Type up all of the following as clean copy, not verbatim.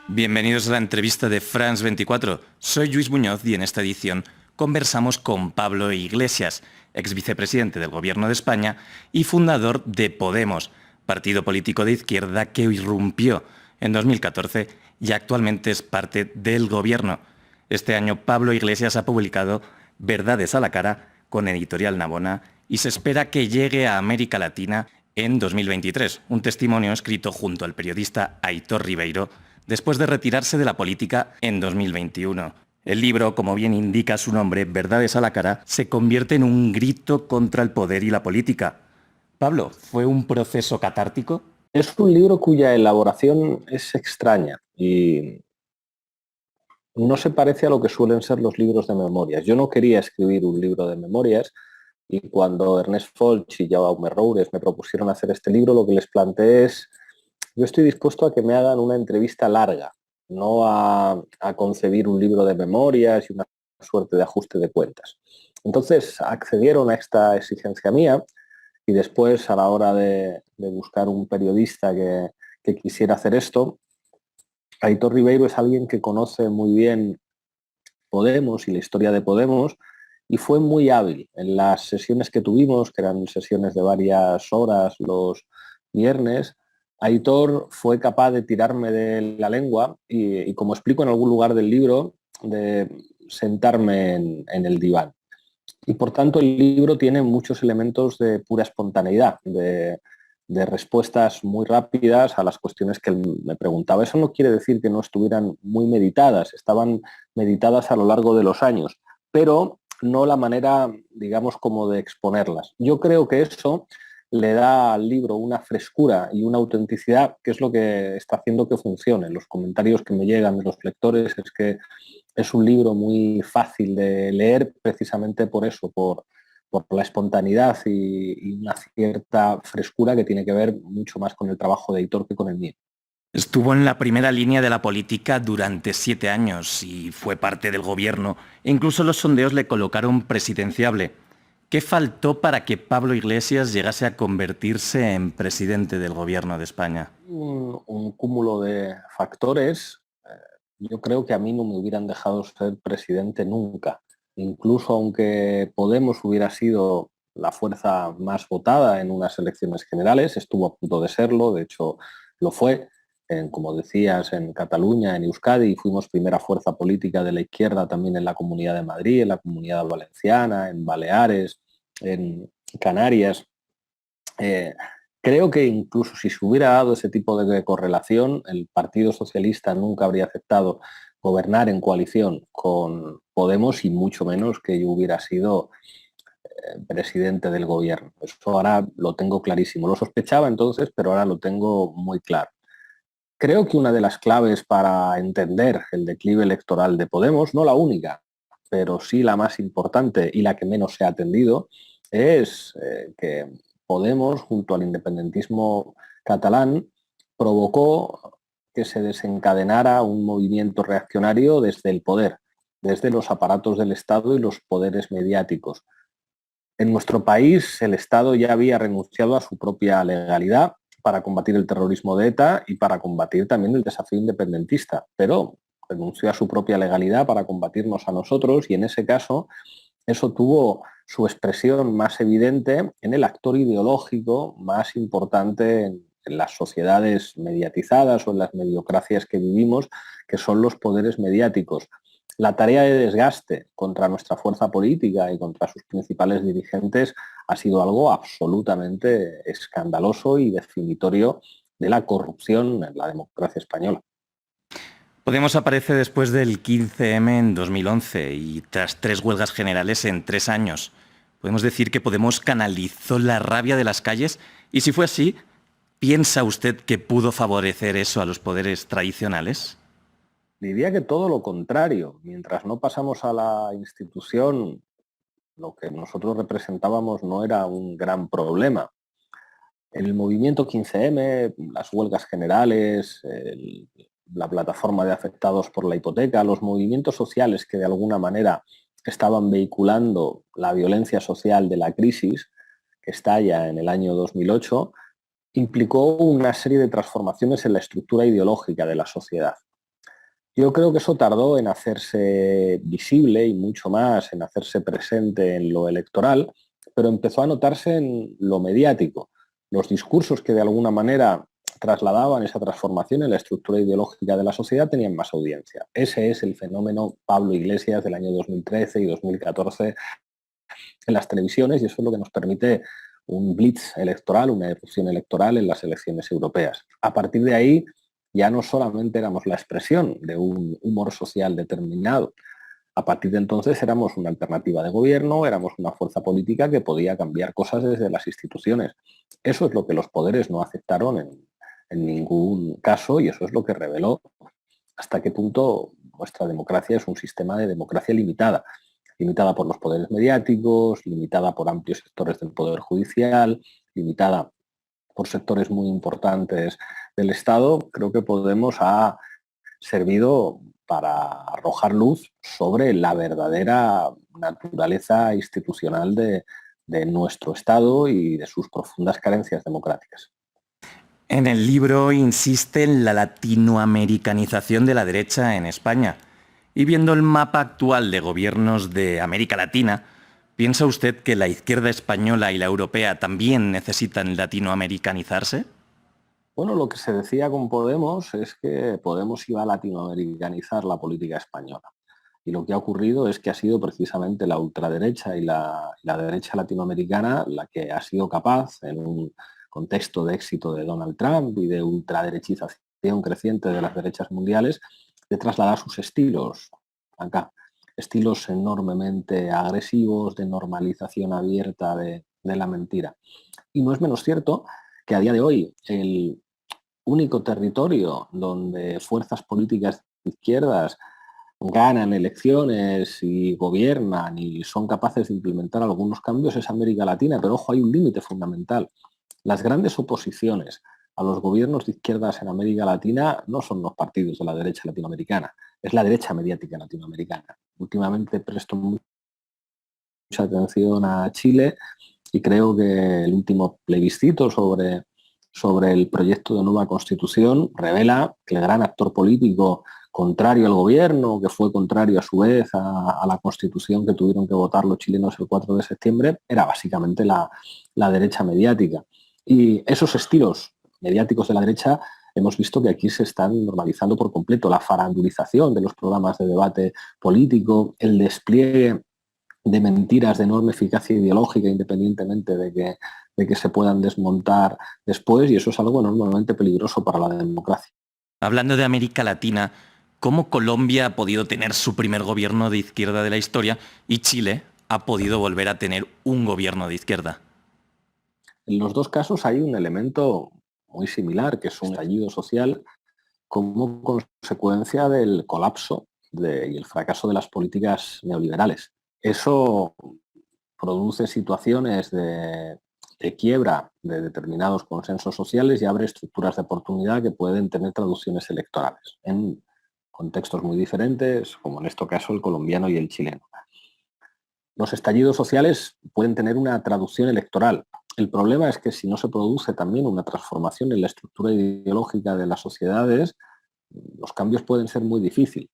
Bienvenidos a la entrevista de France 24. Soy Luis Muñoz y en esta edición conversamos con Pablo Iglesias, ex vicepresidente del Gobierno de España y fundador de Podemos, partido político de izquierda que irrumpió en 2014 y actualmente es parte del Gobierno. Este año Pablo Iglesias ha publicado Verdades a la cara con Editorial Navona y se espera que llegue a América Latina en 2023, un testimonio escrito junto al periodista Aitor Ribeiro después de retirarse de la política en 2021. El libro, como bien indica su nombre, Verdades a la cara, se convierte en un grito contra el poder y la política. Pablo, ¿fue un proceso catártico? Es un libro cuya elaboración es extraña y no se parece a lo que suelen ser los libros de memorias. Yo no quería escribir un libro de memorias y cuando Ernest Folch y Jaume Roures me propusieron hacer este libro, lo que les planteé es, yo estoy dispuesto a que me hagan una entrevista larga, no a concebir un libro de memorias y una suerte de ajuste de cuentas. Entonces accedieron a esta exigencia mía y después a la hora de buscar un periodista que quisiera hacer esto, Aitor Ribeiro es alguien que conoce muy bien Podemos y la historia de Podemos y fue muy hábil en las sesiones que tuvimos, que eran sesiones de varias horas los viernes. Aitor fue capaz de tirarme de la lengua y como explico en algún lugar del libro, de sentarme en el diván. Y por tanto el libro tiene muchos elementos de pura espontaneidad, de respuestas muy rápidas a las cuestiones que él me preguntaba. Eso no quiere decir que no estuvieran muy meditadas, estaban meditadas a lo largo de los años, pero no la manera, digamos, como de exponerlas. Yo creo que eso le da al libro una frescura y una autenticidad que es lo que está haciendo que funcione. Los comentarios que me llegan de los lectores es que es un libro muy fácil de leer precisamente por eso, por la espontaneidad y una cierta frescura que tiene que ver mucho más con el trabajo de editor que con el mío. Estuvo en la primera línea de la política durante 7 años y fue parte del gobierno. E incluso los sondeos le colocaron presidenciable. ¿Qué faltó para que Pablo Iglesias llegase a convertirse en presidente del gobierno de España? Un cúmulo de factores. Yo creo que a mí no me hubieran dejado ser presidente nunca. Incluso aunque Podemos hubiera sido la fuerza más votada en unas elecciones generales, estuvo a punto de serlo, de hecho lo fue, como decías, en Cataluña, en Euskadi, fuimos primera fuerza política de la izquierda también en la Comunidad de Madrid, en la Comunidad Valenciana, en Baleares, en Canarias. Eh, Creo que incluso si se hubiera dado ese tipo de correlación, el Partido Socialista nunca habría aceptado gobernar en coalición con Podemos y mucho menos que yo hubiera sido presidente del gobierno. Eso ahora lo tengo clarísimo. Lo sospechaba entonces, pero ahora lo tengo muy claro. Creo que una de las claves para entender el declive electoral de Podemos, no la única, pero sí la más importante y la que menos se ha atendido, es que Podemos, junto al independentismo catalán, provocó que se desencadenara un movimiento reaccionario desde el poder, desde los aparatos del Estado y los poderes mediáticos. En nuestro país, el Estado ya había renunciado a su propia legalidad para combatir el terrorismo de ETA y para combatir también el desafío independentista, pero renunció a su propia legalidad para combatirnos a nosotros y en ese caso eso tuvo su expresión más evidente en el actor ideológico más importante en las sociedades mediatizadas o en las mediocracias que vivimos, que son los poderes mediáticos. La tarea de desgaste contra nuestra fuerza política y contra sus principales dirigentes ha sido algo absolutamente escandaloso y definitorio de la corrupción en la democracia española. Podemos aparece después del 15M en 2011 y tras 3 huelgas generales en 3 años. Podemos decir que Podemos canalizó la rabia de las calles y si fue así, ¿piensa usted que pudo favorecer eso a los poderes tradicionales? Diría que todo lo contrario. Mientras no pasamos a la institución, lo que nosotros representábamos no era un gran problema. El movimiento 15M, las huelgas generales, la plataforma de afectados por la hipoteca, los movimientos sociales que de alguna manera estaban vehiculando la violencia social de la crisis que estalla en el año 2008, implicó una serie de transformaciones en la estructura ideológica de la sociedad. Yo creo que eso tardó en hacerse visible y mucho más en hacerse presente en lo electoral, pero empezó a notarse en lo mediático. Los discursos que de alguna manera trasladaban esa transformación en la estructura ideológica de la sociedad tenían más audiencia. Ese es el fenómeno Pablo Iglesias del año 2013 y 2014 en las televisiones, y eso es lo que nos permite un blitz electoral, una erupción electoral en las elecciones europeas. A partir de ahí ya no solamente éramos la expresión de un humor social determinado, a partir de entonces éramos una alternativa de gobierno, éramos una fuerza política que podía cambiar cosas desde las instituciones. Eso es lo que los poderes no aceptaron en ningún caso, y eso es lo que reveló hasta qué punto nuestra democracia es un sistema de democracia limitada, limitada por los poderes mediáticos, limitada por amplios sectores del poder judicial, limitada por sectores muy importantes del Estado. Creo que Podemos ha servido para arrojar luz sobre la verdadera naturaleza institucional de nuestro Estado y de sus profundas carencias democráticas. En el libro insiste en la latinoamericanización de la derecha en España. Y viendo el mapa actual de gobiernos de América Latina, ¿piensa usted que la izquierda española y la europea también necesitan latinoamericanizarse? Bueno, lo que se decía con Podemos es que Podemos iba a latinoamericanizar la política española. Y lo que ha ocurrido es que ha sido precisamente la ultraderecha y la derecha latinoamericana la que ha sido capaz, en un contexto de éxito de Donald Trump y de ultraderechización creciente de las derechas mundiales, de trasladar sus estilos acá. Estilos enormemente agresivos, de normalización abierta de la mentira. Y no es menos cierto que a día de hoy el único territorio donde fuerzas políticas de izquierdas ganan elecciones y gobiernan y son capaces de implementar algunos cambios es América Latina, pero ojo, hay un límite fundamental. Las grandes oposiciones a los gobiernos de izquierdas en América Latina no son los partidos de la derecha latinoamericana, es la derecha mediática latinoamericana. Últimamente presto mucha atención a Chile y creo que el último plebiscito sobre el proyecto de nueva constitución revela que el gran actor político contrario al gobierno, que fue contrario a su vez a la constitución que tuvieron que votar los chilenos el 4 de septiembre, era básicamente la derecha mediática. Y esos estilos mediáticos de la derecha hemos visto que aquí se están normalizando por completo la farandulización de los programas de debate político, el despliegue de mentiras de enorme eficacia ideológica independientemente de que se puedan desmontar después, y eso es algo enormemente peligroso para la democracia. Hablando de América Latina, ¿cómo Colombia ha podido tener su primer gobierno de izquierda de la historia y Chile ha podido volver a tener un gobierno de izquierda? En los dos casos hay un elemento muy similar, que es un estallido social como consecuencia del colapso y el fracaso de las políticas neoliberales. Eso produce situaciones de quiebra de determinados consensos sociales y abre estructuras de oportunidad que pueden tener traducciones electorales en contextos muy diferentes, como en este caso el colombiano y el chileno. Los estallidos sociales pueden tener una traducción electoral. El problema es que si no se produce también una transformación en la estructura ideológica de las sociedades, los cambios pueden ser muy difíciles.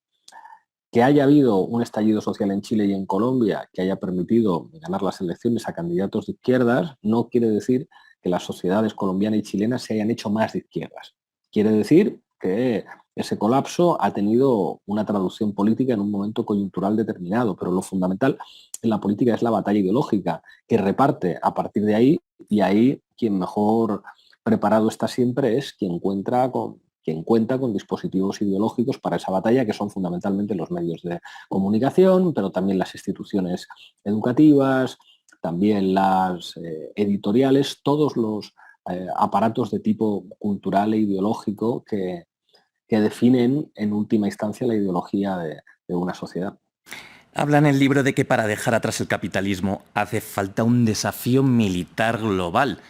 Que haya habido un estallido social en Chile y en Colombia que haya permitido ganar las elecciones a candidatos de izquierdas no quiere decir que las sociedades colombiana y chilena se hayan hecho más de izquierdas. Quiere decir que ese colapso ha tenido una traducción política en un momento coyuntural determinado, pero lo fundamental en la política es la batalla ideológica que reparte a partir de ahí, y ahí quien mejor preparado está siempre es quien cuenta con dispositivos ideológicos para esa batalla, que son fundamentalmente los medios de comunicación, pero también las instituciones educativas, también las editoriales, todos los aparatos de tipo cultural e ideológico que definen en última instancia la ideología de una sociedad. Habla en el libro de que para dejar atrás el capitalismo hace falta un desafío militar global.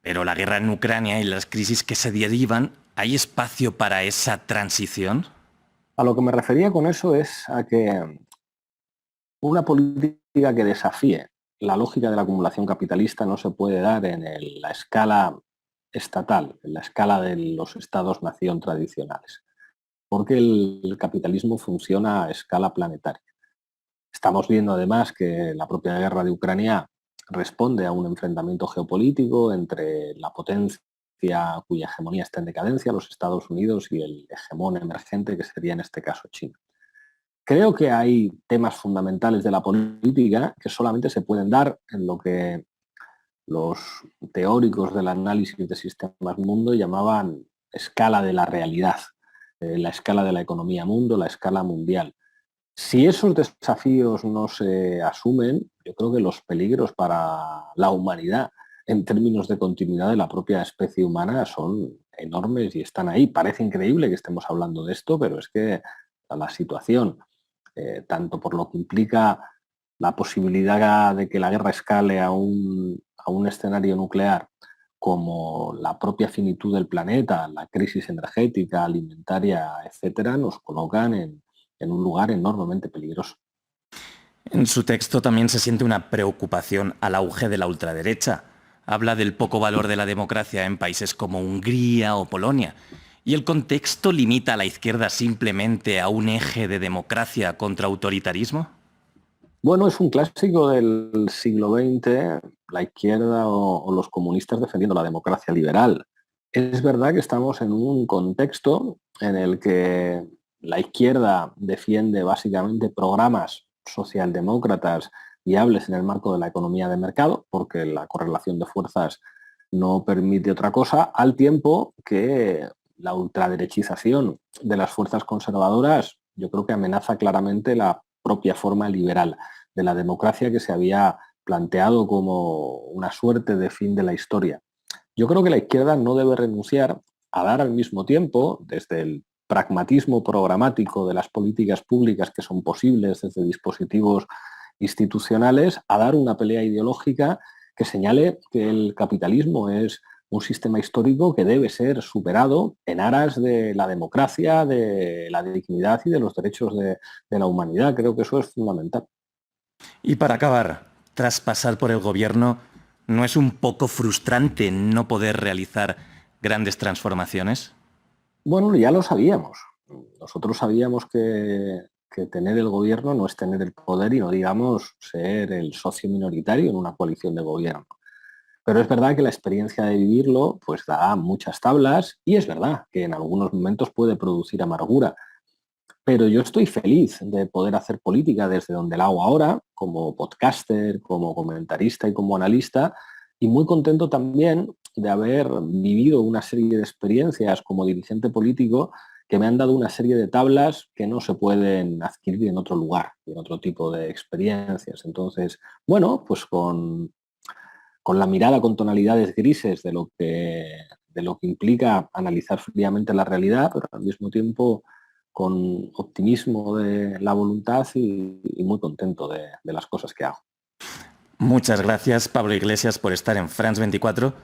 Pero la guerra en Ucrania y las crisis que se derivan, ¿hay espacio para esa transición? A lo que me refería con eso es a que una política que desafíe la lógica de la acumulación capitalista no se puede dar en la escala estatal, en la escala de los estados-nación tradicionales. porque el capitalismo funciona a escala planetaria. Estamos viendo además que la propia guerra de Ucrania responde a un enfrentamiento geopolítico entre la potencia cuya hegemonía está en decadencia, los Estados Unidos, y el hegemón emergente, que sería en este caso China. Creo que hay temas fundamentales de la política que solamente se pueden dar en lo que los teóricos del análisis de sistemas mundo llamaban escala de la realidad, la escala de la economía mundo, la escala mundial. Si esos desafíos no se asumen, yo creo que los peligros para la humanidad en términos de continuidad de la propia especie humana son enormes y están ahí. Parece increíble que estemos hablando de esto, pero es que la situación, tanto por lo que implica la posibilidad de que la guerra escale a un escenario nuclear, como la propia finitud del planeta, la crisis energética, alimentaria, etcétera, nos colocan en un lugar enormemente peligroso. En su texto también se siente una preocupación al auge de la ultraderecha. Habla del poco valor de la democracia en países como Hungría o Polonia. ¿Y el contexto limita a la izquierda simplemente a un eje de democracia contra autoritarismo? Bueno, es un clásico del siglo XX, la izquierda o los comunistas defendiendo la democracia liberal. Es verdad que estamos en un contexto en el que la izquierda defiende básicamente programas socialdemócratas viables en el marco de la economía de mercado, porque la correlación de fuerzas no permite otra cosa, al tiempo que la ultraderechización de las fuerzas conservadoras yo creo que amenaza claramente la propia forma liberal de la democracia que se había planteado como una suerte de fin de la historia. Yo creo que la izquierda no debe renunciar a dar al mismo tiempo, desde el pragmatismo programático de las políticas públicas que son posibles desde dispositivos institucionales, a dar una pelea ideológica que señale que el capitalismo es un sistema histórico que debe ser superado en aras de la democracia, de la dignidad y de los derechos de la humanidad. Creo que eso es fundamental. Y para acabar, tras pasar por el gobierno, ¿no es un poco frustrante no poder realizar grandes transformaciones? Bueno, ya lo sabíamos. Nosotros sabíamos que tener el gobierno no es tener el poder y no digamos ser el socio minoritario en una coalición de gobierno. Pero es verdad que la experiencia de vivirlo pues da muchas tablas y es verdad que en algunos momentos puede producir amargura. Pero yo estoy feliz de poder hacer política desde donde la hago ahora, como podcaster, como comentarista y como analista, y muy contento también de haber vivido una serie de experiencias como dirigente político que me han dado una serie de tablas que no se pueden adquirir en otro lugar, en otro tipo de experiencias. Entonces, bueno, pues con la mirada con tonalidades grises de lo que implica analizar fríamente la realidad, pero al mismo tiempo con optimismo de la voluntad y muy contento de las cosas que hago. Muchas gracias, Pablo Iglesias, por estar en France 24